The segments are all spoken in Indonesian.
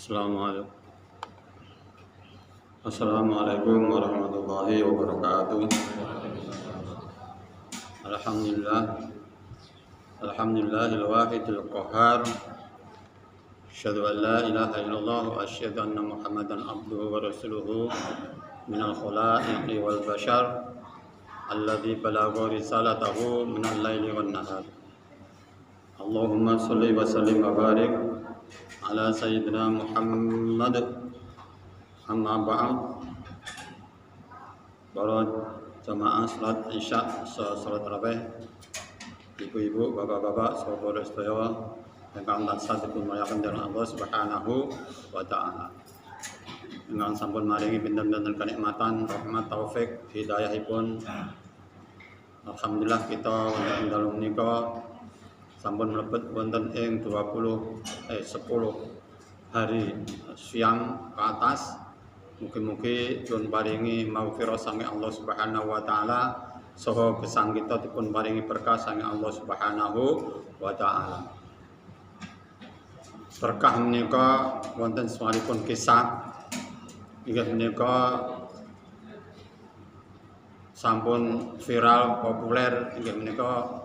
Assalamualaikum warahmatullahi wabarakatuh. Alhamdulillahil wahidil qahhar. Asyhadu an la ilaha illallah wa asyhadu anna Muhammadan abduhu wa rasuluhu minal khalaiqi wal bashar alladzi balagha risalatahu minal laili wan nahar. Allahumma sholli wa sallim wa barik ala sayyidina Muhammad. Amma ba'd. Para jamaah salat Isya, salat tarawih, ibu-ibu, bapak-bapak, saudara sedaya ingkang tansah dipunmulyakaken dening Allah Subhanahu wa taala. Ingkang sampun maringi pinten-pinten kenikmatan, rahmat, taufik, hidayahipun. Alhamdulillah kita wonten ing dalem menika sampun mlebet wonten ing 10 hari siang ke atas. Mugi-mugi dipun paringi maghfirah saking Allah Subhanahu wa taala, saha gesang kita dipun paringi berkah saking Allah Subhanahu wa taala. Berkah menika wonten samalipun kisah inggih menika sampun viral populer inggih menika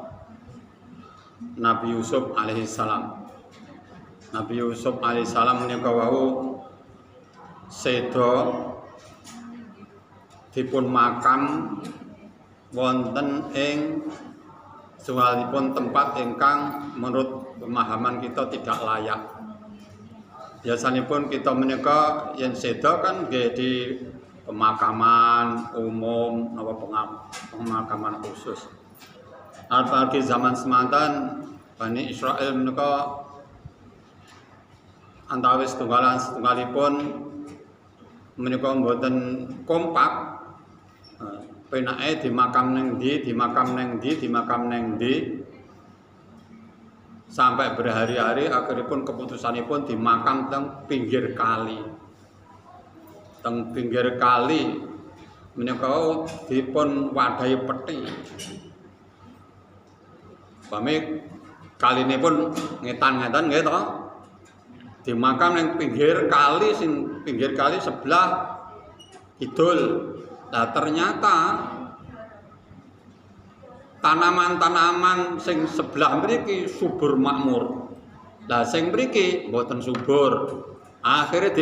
Nabi Yusuf alaihi salam. Nabi Yusuf alaihi salam menika wau seda dipun makam wonten ing suwalipun tempat ingkang menurut pemahaman kita tidak layak. Biasanipun kita menika yen seda kan nggih di pemakaman umum napa pemakaman khusus. Apalagi zaman semanten Bani Israil menika antawis setunggalipun menika mboten kompak, penake dimakam neng ndi, sampai berhari-hari akhiripun keputusanipun dimakam teng pinggir kali. Teng pinggir kali menika dipun wadahi peti. Pamit kalinipun ngetan-ngetan nggih to. Dimakam yang pinggir kali sebelah kidul. Nah ternyata tanaman-tanaman sing sebelah mriki subur makmur. Lah sing mriki mboten subur. Akhirnya